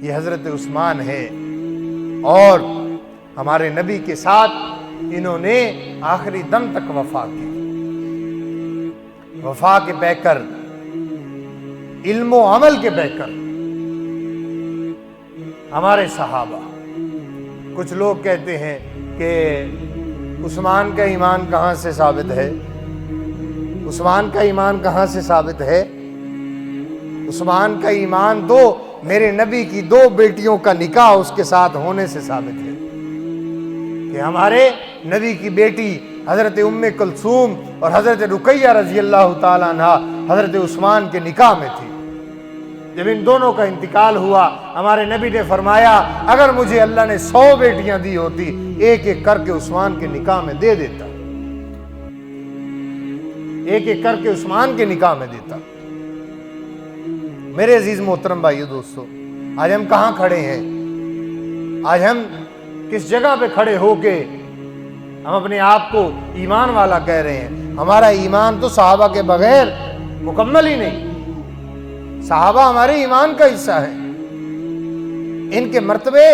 یہ حضرت عثمان ہے، اور ہمارے نبی کے ساتھ انہوں نے آخری دم تک وفا کی۔ وفا کے پیکر، علم و عمل کے پیکر ہمارے صحابہ۔ کچھ لوگ کہتے ہیں کہ عثمان کا ایمان کہاں سے ثابت ہے؟ عثمان کا ایمان کہاں سے ثابت ہے؟ عثمان کا ایمان تو میرے نبی کی 2 بیٹیوں کا نکاح اس کے ساتھ ہونے سے ثابت ہے کہ ہمارے نبی کی بیٹی حضرت ام کلثوم اور حضرت رقیہ رضی اللہ تعالیٰ عنہ حضرت عثمان کے نکاح میں تھی۔ جب ان دونوں کا انتقال ہوا، ہمارے نبی نے فرمایا اگر مجھے اللہ نے 100 بیٹیاں دی ہوتی، ایک ایک کر کے عثمان کے نکاح میں دے دیتا، ایک ایک کر کے عثمان کے نکاح میں دیتا۔ میرے عزیز محترم بھائیو دوستو، آج ہم کہاں کھڑے ہیں؟ آج ہم کس جگہ پہ کھڑے ہو کے ہم اپنے آپ کو ایمان والا کہہ رہے ہیں؟ ہمارا ایمان تو صحابہ کے بغیر مکمل ہی نہیں۔ صحابہ ہمارے ایمان کا حصہ ہے، ان کے مرتبے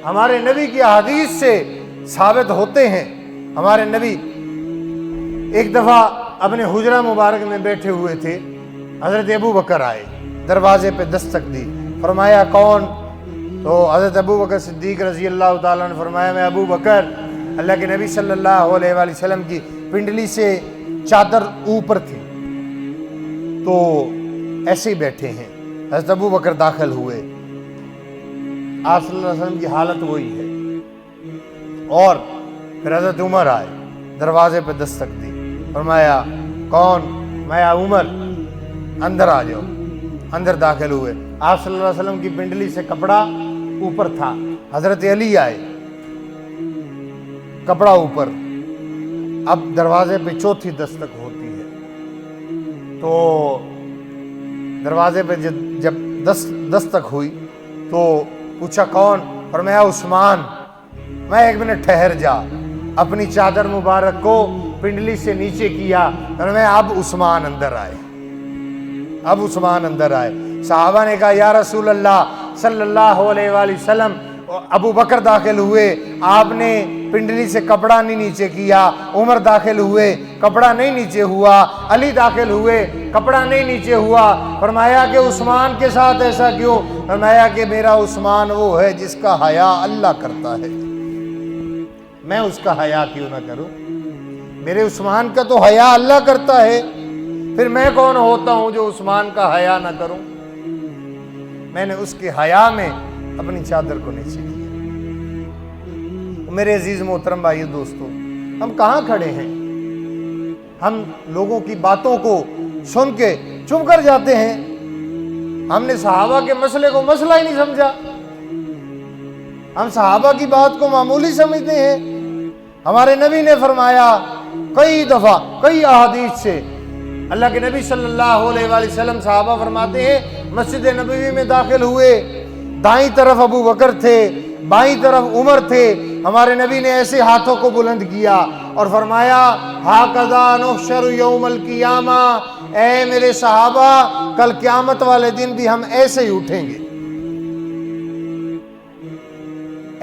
ہمارے نبی کی احادیث سے ثابت ہوتے ہیں۔ ہمارے نبی ایک دفعہ اپنے حجرہ مبارک میں بیٹھے ہوئے تھے، حضرت ابو بکر آئے، دروازے پہ دستک دی، فرمایا کون؟ تو حضرت ابو بکر صدیق رضی اللہ تعالیٰ نے فرمایا میں ابو بکر۔ اللہ کے نبی صلی اللہ علیہ وآلہ وسلم کی پنڈلی سے چادر اوپر تھی، تو ایسے ہی بیٹھے ہیں۔ حضرت ابو بکر داخل ہوئے، آپ صلی اللہ علیہ وسلم کی حالت وہی ہے، اور پھر حضرت عمر آئے، دروازے پہ دستک دی، فرمایا کون؟ میں عمر، اندر آ جاؤ۔ اندر داخل ہوئے، آپ صلی اللہ علیہ وسلم کی پنڈلی سے کپڑا اوپر تھا، حضرت علی آئے، کپڑا اوپر۔ اب دروازے پہ چوتھی دستک ہوتی ہے، تو دروازے پہ جب دستک ہوئی تو پوچھا کون؟ فرمایا عثمان۔ میں 1 منٹ ٹھہر جا، اپنی چادر مبارک کو پنڈلی سے نیچے کیا، فرمایا اب عثمان اندر آئے، اب عثمان اندر آئے۔ صحابہ نے کہا یا رسول اللہ صلی اللہ علیہ وآلہ وسلم، ابو بکر داخل ہوئے، آپ نے پنڈلی سے کپڑا نہیں نیچے کیا، عمر داخل ہوئے، کپڑا نہیں نیچے ہوا، علی داخل ہوئے، کپڑا نہیں نیچے ہوا۔ فرمایا کہ عثمان کے ساتھ ایسا کیوں؟ فرمایا کہ میرا عثمان وہ ہے جس کا حیا اللہ کرتا ہے، میں اس کا حیا کیوں نہ کروں؟ میرے عثمان کا تو حیا اللہ کرتا ہے، پھر میں کون ہوتا ہوں جو عثمان کا حیا نہ کروں؟ میں نے اس کے حیا میں اپنی چادر کو نیچے کیا۔ میرے عزیز محترم بھائیو دوستو، ہم کہاں کھڑے ہیں؟ ہم لوگوں کی باتوں کو سن کے چپ کر جاتے ہیں۔ ہم نے صحابہ کے مسئلے کو مسئلہ ہی نہیں سمجھا، ہم صحابہ کی بات کو معمولی سمجھتے ہیں۔ ہمارے نبی نے فرمایا کئی دفعہ، کئی احادیث سے، اللہ کے نبی صلی اللہ علیہ وآلہ وسلم صحابہ فرماتے ہیں مسجد نبوی میں داخل ہوئے، دائیں طرف ابو بکر تھے، بائیں طرف عمر تھے، ہمارے نبی نے ایسے ہاتھوں کو بلند کیا اور فرمایا ہاکذا نحشر یوم القیامہ، اے میرے صحابہ کل قیامت والے دن بھی ہم ایسے ہی اٹھیں گے،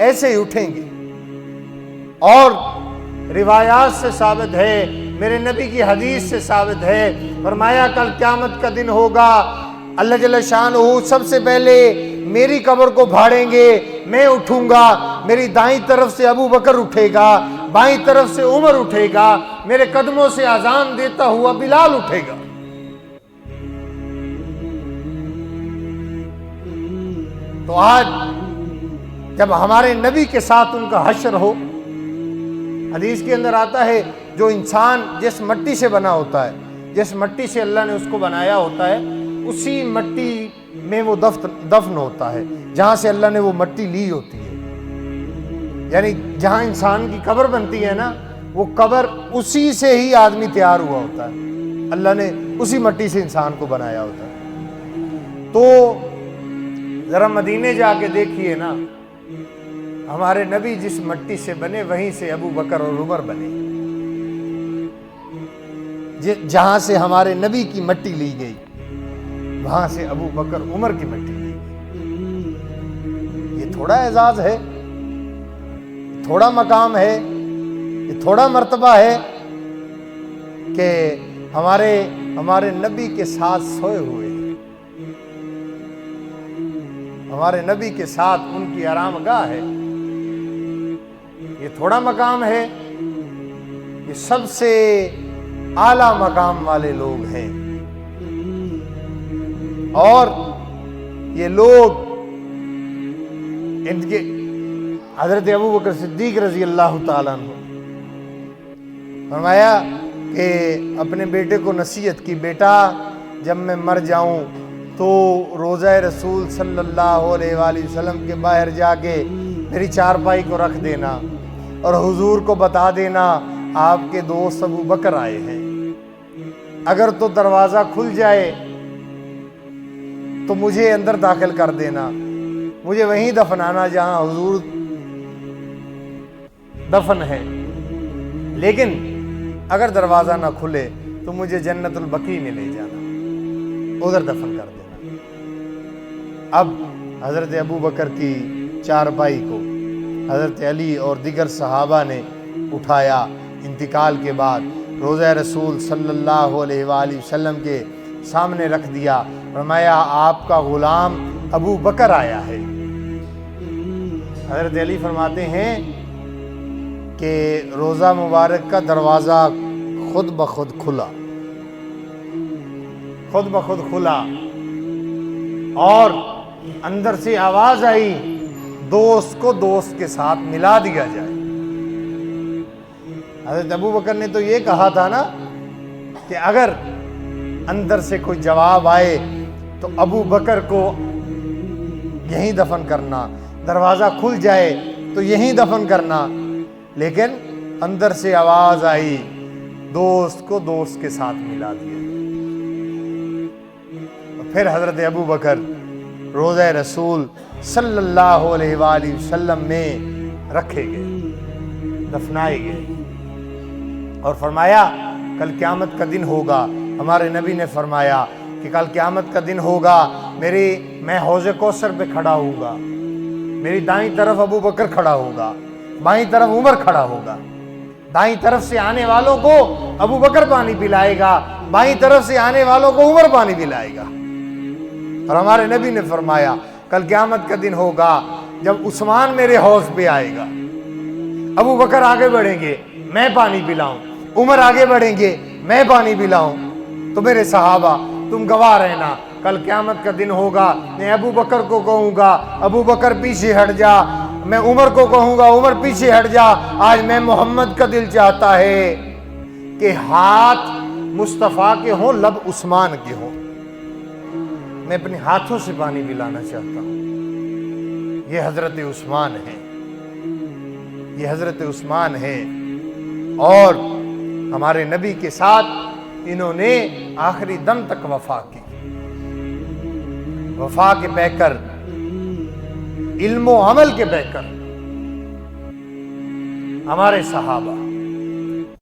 ایسے ہی اٹھیں گے۔ اور روایات سے ثابت ہے، میرے نبی کی حدیث سے ثابت ہے، فرمایا کل قیامت کا دن ہوگا، اللہ جل شانہ سب سے پہلے میری قبر کو بھاڑیں گے، میں اٹھوں گا، میری دائیں طرف سے ابو بکر اٹھے گا، بائیں طرف سے عمر اٹھے گا، میرے قدموں سے اذان دیتا ہوا بلال اٹھے گا۔ تو آج جب ہمارے نبی کے ساتھ ان کا حشر ہو، حدیث کے اندر آتا ہے جو انسان جس مٹی سے بنا ہوتا ہے، جس مٹی سے اللہ نے اس کو بنایا ہوتا ہے، اسی مٹی میں وہ دفن ہوتا ہے جہاں سے اللہ نے وہ مٹی لی ہوتی ہے۔ یعنی جہاں انسان کی قبر بنتی ہے نا، وہ قبر اسی سے ہی آدمی تیار ہوا ہوتا ہے، اللہ نے اسی مٹی سے انسان کو بنایا ہوتا ہے۔ تو ذرا مدینے جا کے دیکھیے نا، ہمارے نبی جس مٹی سے بنے وہیں سے ابو بکر اور عمر بنے، جہاں سے ہمارے نبی کی مٹی لی گئی وہاں سے ابو بکر عمر کی مٹی لی گئی۔ تھوڑا اعزاز ہے، تھوڑا مقام ہے، یہ تھوڑا مرتبہ ہے کہ ہمارے نبی کے ساتھ سوئے ہوئے ہیں، ہمارے نبی کے ساتھ ان کی آرام گاہ ہے، یہ تھوڑا مقام ہے، یہ سب سے اعلیٰ مقام والے لوگ ہیں۔ اور یہ لوگ ان کے حضرت ابوبکر صدیق رضی اللہ تعالیٰ عنہ فرمایا کہ اپنے بیٹے کو نصیحت کی، بیٹا جب میں مر جاؤں تو روضہ رسول صلی اللہ علیہ وآلہ وسلم کے باہر جا کے میری چارپائی کو رکھ دینا اور حضور کو بتا دینا آپ کے دوست ابوبکر آئے ہیں، اگر تو دروازہ کھل جائے تو مجھے اندر داخل کر دینا، مجھے وہیں دفنانا جہاں حضور دفن ہے، لیکن اگر دروازہ نہ کھلے تو مجھے جنت البقیع میں لے جانا، ادھر دفن کر دینا۔ اب حضرت ابوبکر کی چارپائی کو حضرت علی اور دیگر صحابہ نے اٹھایا، انتقال کے بعد روضہ رسول صلی اللہ علیہ وآلہ وسلم کے سامنے رکھ دیا، فرمایا آپ کا غلام ابو بکر آیا ہے۔ حضرت علی فرماتے ہیں کہ روضہ مبارک کا دروازہ خود بخود کھلا اور اندر سے آواز آئی، دوست کو دوست کے ساتھ ملا دیا جائے۔ حضرت ابوبکر نے تو یہ کہا تھا نا کہ اگر اندر سے کوئی جواب آئے تو ابو بکر کو یہیں دفن کرنا، دروازہ کھل جائے تو یہیں دفن کرنا، لیکن اندر سے آواز آئی، دوست کو دوست کے ساتھ ملا دیا۔ پھر حضرت ابو بکر روضہ رسول صلی اللہ علیہ وآلہ وسلم میں رکھے گئے، دفنائے گئے، اور فرمایا کل قیامت کا دن ہوگا۔ ہمارے نبی نے فرمایا کہ کل قیامت کا دن ہوگا، میں حوض کوثر پہ کھڑا ہوں گا، میری دائیں طرف ابو بکر کھڑا ہوگا، بائیں طرف عمر کھڑا ہوگا، دائیں طرف سے آنے والوں کو ابو بکر پانی پلائے گا، بائیں طرف سے آنے والوں کو عمر پانی پلائے گا۔ اور ہمارے نبی نے فرمایا کل قیامت کا دن ہوگا جب عثمان میرے حوض پہ آئے گا، ابو بکر آگے بڑھیں گے میں پانی پلاؤں، عمر آگے بڑھیں گے میں پانی پلاؤں، تو میرے صحابہ تم گواہ رہنا، کل قیامت کا دن ہوگا، میں ابو بکر کو کہوں گا ابو بکر پیچھے ہٹ جا، میں عمر کو کہوں گا عمر پیچھے ہٹ جا۔ آج میں محمد کا دل چاہتا ہے کہ ہاتھ مصطفیٰ کے ہوں، لب عثمان کے ہوں، میں اپنے ہاتھوں سے پانی پلانا چاہتا ہوں۔ یہ حضرت عثمان ہے، یہ حضرت عثمان ہے، اور ہمارے نبی کے ساتھ انہوں نے آخری دم تک وفا کی، وفا کے پیکر، علم و عمل کے پیکر ہمارے صحابہ۔